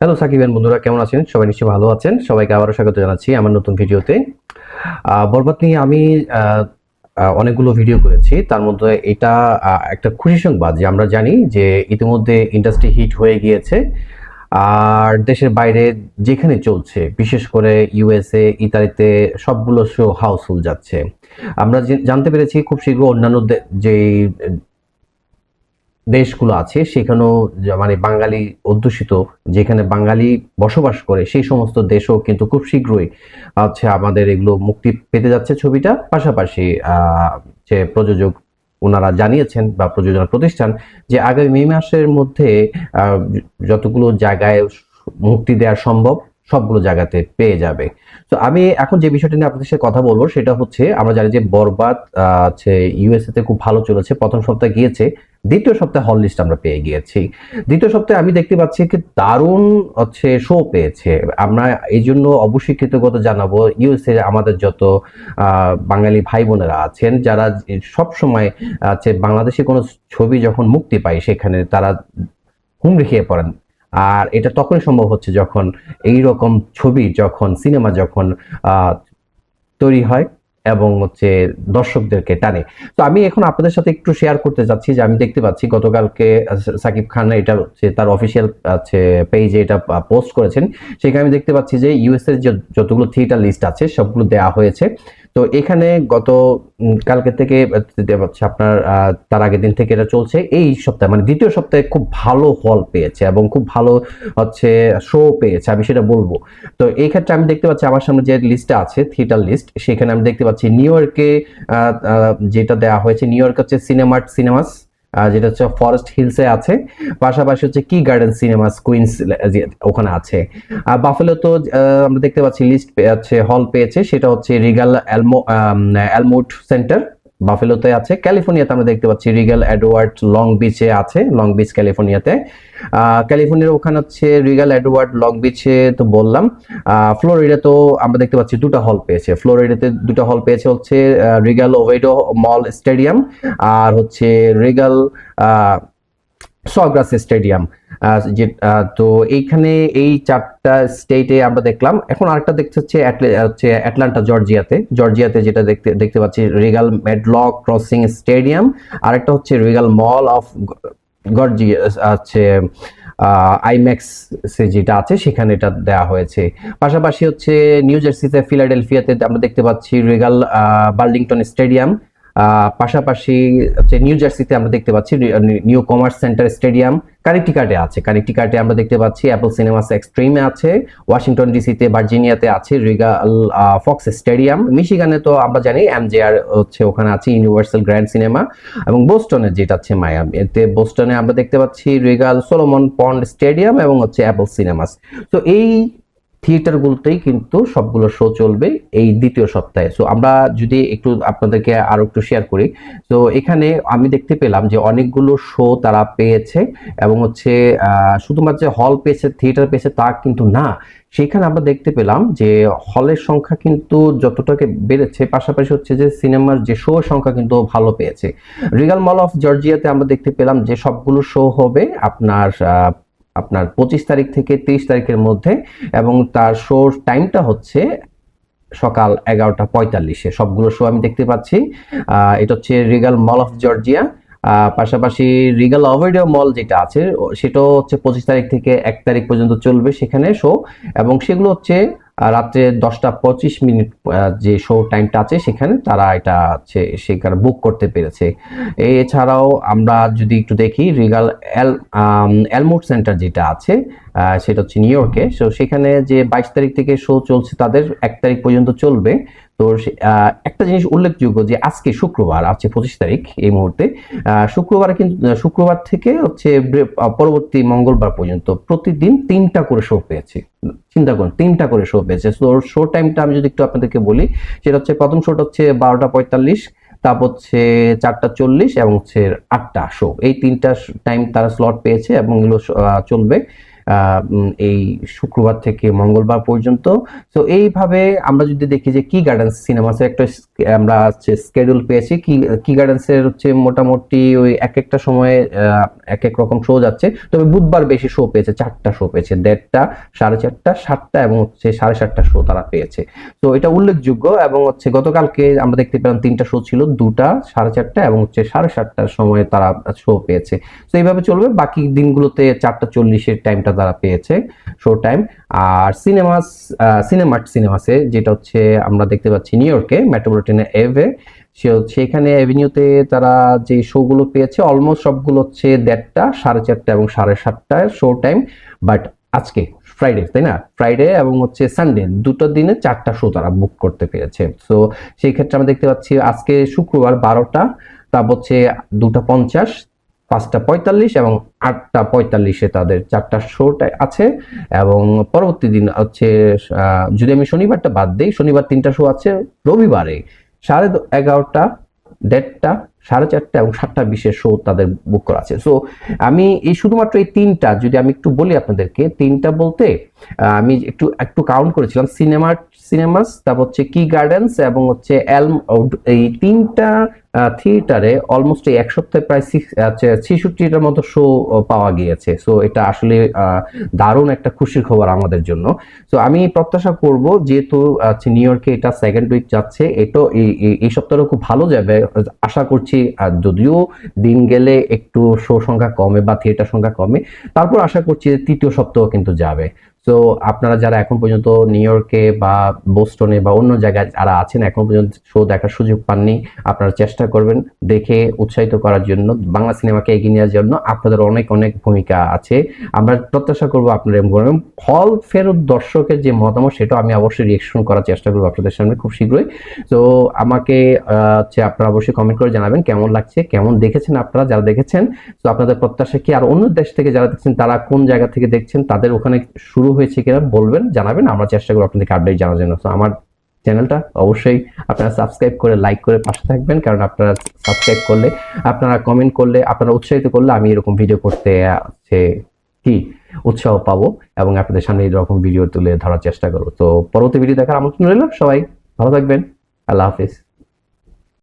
Hello সাকিবেন বন্ধুরা, কেমন আছেন? সবাই নিশ্চয়ই ভালো আছেন। সবাইকে আবারও স্বাগত জানাচ্ছি আমার নতুন ভিডিওতে। বরবাদ নিয়ে আমি অনেকগুলো ভিডিও করেছি। তার মধ্যে এটা একটা খুশি সংবাদ যে আমরা জানি যে ইতিমধ্যে ইন্ডাস্ট্রি হিট হয়ে গিয়েছে। আর দেশের বাইরে যেখানে চলছে, বিশেষ করে ইউএসএ, ইতালিতে সবগুলো শো হাউসফুল যাচ্ছে। আমরা জানতে পেরেছি খুব শীঘ্র অন্যান্য যেই দেশগুলো আছে সেখানেও মানে বাঙালি অধ্যুষিত, যেখানে বাঙালি বসবাস করে সেই সমস্ত দেশও কিন্তু খুব শীঘ্রই আমাদের এগুলো মুক্তি পেতে যাচ্ছে ছবিটা। পাশাপাশি যে প্রযোজক ওনারা জানিয়েছেন বা প্রযোজনা প্রতিষ্ঠান যে আগামী মে মাসের মধ্যে যতগুলো জায়গায় মুক্তি দেওয়া সম্ভব সবগুলো জায়গাতে পেয়ে যাবে। তো আমি এখন যে বিষয়টা নিয়ে আপনাদের সাথে কথা বলবো সেটা হচ্ছে, আমরা জানি যে বরবাদ ইউএসএ তে খুব ভালো চলেছে, প্রথম সপ্তাহে গিয়েছে, দ্বিতীয় সপ্তাহে হল লিস্ট আমরা পেয়ে গিয়েছি। দ্বিতীয় সপ্তাহে আমি দেখতে পাচ্ছি কি দারুণ শো পেয়েছে। আমরা এই জন্য অবশ্যই কৃতজ্ঞতা জানাবো ইউএসএ আমাদের যত বাঙালি ভাই বোনেরা আছেন, যারা সব সময় বাংলাদেশে কোনো ছবি যখন মুক্তি পায় সেখানে তারা হুমড়ি খেয়ে পড়েন। আর এটা তখনই সম্ভব হচ্ছে যখন এই রকম ছবি, যখন সিনেমা যখন তৈরি হয় এবং দর্শকদেরকে টানে। তো আমি এখন আপনাদের সাথে একটু শেয়ার করতে যাচ্ছি যে আমি দেখতে পাচ্ছি গতকালকে সাকিব খান এটা তার অফিসিয়াল পেজে এটা পোস্ট করেছেন। সেখানে আমি দেখতে পাচ্ছি যে ইউএস এর যতগুলো থিয়েটার লিস্ট আছে সবগুলো দেওয়া হয়েছে। তো এখানে গত কালকে থেকে আপনার তার আগের দিন থেকে এটা চলছে। এই সপ্তাহে মানে দ্বিতীয় সপ্তাহে খুব ভালো হল পেয়েছে এবং খুব ভালো শো পেয়েছে, আমি সেটা বলবো। তো এই ক্ষেত্রে আমি দেখতে পাচ্ছি আমার সামনে যে লিস্টটা আছে থিয়েটার লিস্ট, সেখানে আমি দেখতে পাচ্ছি নিউ ইয়র্কে যেটা দেওয়া হয়েছে, নিউ ইয়র্ক হচ্ছে সিনেমার্ট সিনেমাস, যেটা হচ্ছে ফরেস্ট হিলসে আছে। পাশাপাশি হচ্ছে কি গার্ডেন সিনেমাস কুইন্স ওখানে আছে। আর বাফেলো তো আমরা দেখতে পাচ্ছি লিস্ট হল পেয়েছে, সেটা হচ্ছে রিগাল অ্যালমুট সেন্টার বাফেলোতে আছে। ক্যালিফোর্নিয়াতে আমরা দেখতে পাচ্ছি রিগাল এডওয়ার্ড লং বিচে আছে, লং বিচ ক্যালিফোর্নিয়াতে। ক্যালিফোর্নিয়ার ওখানে হচ্ছে রিগাল এডওয়ার্ড লং বিচে তো বললাম। ফ্লোরিডা তো আমরা দেখতে পাচ্ছি দুটো হল পেয়েছে, ফ্লোরিডাতে দুটো হল পেয়েছে হচ্ছে রিগাল ওভেডো মল স্টেডিয়াম আর হচ্ছে রিগাল সগ্রাস স্টেডিয়াম। তো এইখানে এই চারটা স্টেটে আমরা দেখলাম। এখন আরেকটা দেখতে হচ্ছে অ্যাটলান্টা জর্জিয়াতে যেটা দেখতে পাচ্ছি রিগাল মেডলক ক্রসিং স্টেডিয়াম। আরেকটা হচ্ছে রিগাল মল অফ গর্জিয়া আইম্যাক্স যেটা আছে সেখানে এটা দেওয়া হয়েছে। পাশাপাশি হচ্ছে নিউ জার্সিতে ফিলাডেলফিয়াতে আমরা দেখতে পাচ্ছি রিগাল বার্লিংটন স্টেডিয়াম। পাশাপাশি নিউ জার্সিতে আমরা দেখতে পাচ্ছি নিউ কমার্স সেন্টার স্টেডিয়াম। কানেকটিকাটে আমরা দেখতে পাচ্ছি অ্যাপল সিনেমাস এক্সট্রিমে আছে। ওয়াশিংটন ডিসিতে ভার্জিনিয়াতে আছে রিগাল ফক্স স্টেডিয়াম। মিশিগানে তো আমরা জানি এমজেআর ওখানে আছে ইউনিভার্সাল গ্র্যান্ড সিনেমা। এবং বোস্টনে যেটা মায়ামিতে, বোস্টনে আমরা দেখতে পাচ্ছি রিগাল সোলোমন পন্ড স্টেডিয়াম এবং অ্যাপল সিনেমাস। তো এই থিয়েটারগুলোতেই কিন্তু সবগুলো শো চলবে এই দ্বিতীয় সপ্তাহে। সো আমরা যদি একটু আপনাদেরকে আরো একটু শেয়ার করি, তো এখানে আমি দেখতে পেলাম যে অনেকগুলো শো তারা পেয়েছে এবং শুধুমাত্র হল পেয়েছে, থিয়েটার পেয়েছে তা কিন্তু না। সেখানে আমরা দেখতে পেলাম যে হলের সংখ্যা কিন্তু যতটাকে বেড়েছে, পাশাপাশি যে সিনেমার যে শো সংখ্যা কিন্তু ভালো পেয়েছে। রিগাল মল অফ জর্জিয়াতে আমরা দেখতে পেলাম যে সবগুলো শো হবে আপনার 25 তারিখ থেকে 30 তারিখের মধ্যে, এবং তার শো টাইমটা হচ্ছে সকাল 11:45-এ সবগুলো শো আমি দেখতে পাচ্ছি। এটা হচ্ছে রিগাল মল অফ জর্জিয়া। পাশাপাশি রিগাল ওভেডো মল যেটা আছে সেটাও 25 তারিখ থেকে 1 তারিখ পর্যন্ত চলবে সেখানে শো, এবং সেগুলো রাত্রে 10:25 যে শো টাইমটা আছে সেখানে তারা এটা সেখানে বুক করতে পেরেছে। এছাড়াও আমরা যদি একটু দেখি রিগাল অ্যালমুট সেন্টার যেটা আছে সেটা হচ্ছে নিউ ইয়র্কে। সো সেখানে যে 22 তারিখ থেকে শো চলছে তাদের 1 তারিখ পর্যন্ত চলবে। তো একটা জিনিস উল্লেখযোগ্য যে আজকে শুক্রবার আছে 25 তারিখ, এই মুহূর্তে শুক্রবার থেকে পরবর্তী মঙ্গলবার পর্যন্ত প্রতিদিন 3টা করে শো পেয়েছে। চিন্তা করুন, 3টা করে শো পেয়েছে। তো শো টাইমটা আমি যদি একটু আপনাদেরকে বলি, সেটা প্রথম শোটা 12:45, তারপর 4:40 এবং 8টা শো। এই 3টা টাইম তারা স্লট পেয়েছে এবং এগুলো চলবে। এই শুক্রবার থেকে মঙ্গলবার পর্যন্ত। তো এইভাবে আমরা যদি দেখি যে কি গার্ডেন্স সিনেমাসে একটা আমরা স্কেডিউল পেয়েছি, কি গার্ডেন্সের হচ্ছে মোটামুটি ওই এক একটা সময়ে এক এক রকম শো যাচ্ছে। তবে বুধবার বেশি শো পেয়েছে, 4টা শো পেয়েছে, 1:30টা, 4:30টা, 7টা এবং হচ্ছে 7:30টা শো তারা পেয়েছে। তো এটা উল্লেখযোগ্য। এবং হচ্ছে গতকালকে আমরা দেখতে পেলাম 3টা শো ছিল, 2টা, 4:30টা এবং হচ্ছে 7:30টার সময় তারা শো পেয়েছে। তো এইভাবে চলবে, বাকি দিনগুলোতে 4:40-এর টাইমটা তারা পেয়েছে শো টাইম। আর সিনেমাসে যেটা হচ্ছে আমরা দেখতে পাচ্ছি নিউ ইয়র্কে মেট্রোপলিটনে এভে, সেখানে অ্যাভিনিউতে তারা যে শোগুলো পেয়েছে অলমোস্ট সবগুলো হচ্ছে 1:30টা, 4:30টা এবং 7:30টার শো টাইম। বাট আজকে ফ্রাইডে, তাই না, ফ্রাইডে এবং হচ্ছে সানডে দুটো দিনে 4টা শো তারা বুক করতে পেরেছে। তো সেই ক্ষেত্রে আমরা দেখতে পাচ্ছি আজকে শুক্রবার 12টা, তারপর হচ্ছে 2:50, 5:45 এবং 8:45-এ তাদের 4টা শো আছে। এবং পরবর্তী দিন হচ্ছে যদি আমি শনিবারটা বাদ দিই, শনিবার 3টা শো আছে, রবিবারে 11:30, 1:30, 4:30 এবং 7:20-এর শো তাদের বুক করা আছে। সো আমি এই শুধুমাত্র এই 3টা যদি আমি একটু বলি আপনাদেরকে, 3টা বলতে আমি একটু কাউন্ট করেছিলাম, সিনেমাস, তারপর হচ্ছে কি গার্ডেন্স এবং হচ্ছে এলম, এই 3টা থিয়েটারে অলমোস্ট এই এক সপ্তাহে প্রায় 66টার মতো শো পাওয়া গিয়েছে। সো এটা আসলে দারুণ একটা খুশির খবর আমাদের জন্য। তো আমি প্রত্যাশা করব, যেহেতু নিউ ইয়র্কে এটা সেকেন্ড উইক যাচ্ছে, এটা এই সপ্তাহটা খুব ভালো যাবে আশা করছি। যদিও দিন গেলে একটু শো সংখ্যা কমে বা থিয়েটার সংখ্যা কমে, তারপর আশা করছি যে তৃতীয় সপ্তাহ কিন্তু যাবে। তো আপনারা যারা এখন পর্যন্ত নিউ ইয়র্কে বা বোস্টনে বা অন্য জায়গায় যারা আছেন এখন পর্যন্ত শো দেখার সুযোগ পাননি, আপনারা চেষ্টা করবেন দেখে উৎসাহিত করার জন্য, বাংলা সিনেমাকে এগিয়ে নেওয়ার জন্য আপনাদের অনেক অনেক ভূমিকা আছে। আমরা প্রত্যাশা করবো আপনারা হল ফেরত দর্শকের যে মতামত সেটা আমি অবশ্যই রিয়েকশন করার চেষ্টা করবো আপনাদের সামনে খুব শীঘ্রই। তো আমাকে আপনারা অবশ্যই কমেন্ট করে জানাবেন কেমন লাগছে, কেমন দেখেছেন আপনারা যারা দেখেছেন। তো আপনাদের প্রত্যাশা কি, আর অন্য দেশ থেকে যারা দেখছেন তারা কোন জায়গা থেকে দেখছেন, তাদের ওখানে শুরু হয়েছে কিনা বলবেন, জানাবেন, আমরা চেষ্টা করবো আপনাদেরকে আপডেট জানার জন্য। তো আমার চ্যানেলটা অবশ্যই আপনারা সাবস্ক্রাইব করে লাইক করে পাশে থাকবেন, কারণ আপনারা সাবস্ক্রাইব করলে, আপনারা কমেন্ট করলে, আপনারা উৎসাহিত করলে আমি এরকম ভিডিও করতে কি উৎসাহ পাবো এবং আপনাদের সামনে এরকম ভিডিও তুলে ধরার চেষ্টা করবো। তো পরবর্তী ভিডিও দেখার আমন্ত্রণ রইল, সবাই ভালো থাকবেন, আল্লাহ হাফিজ।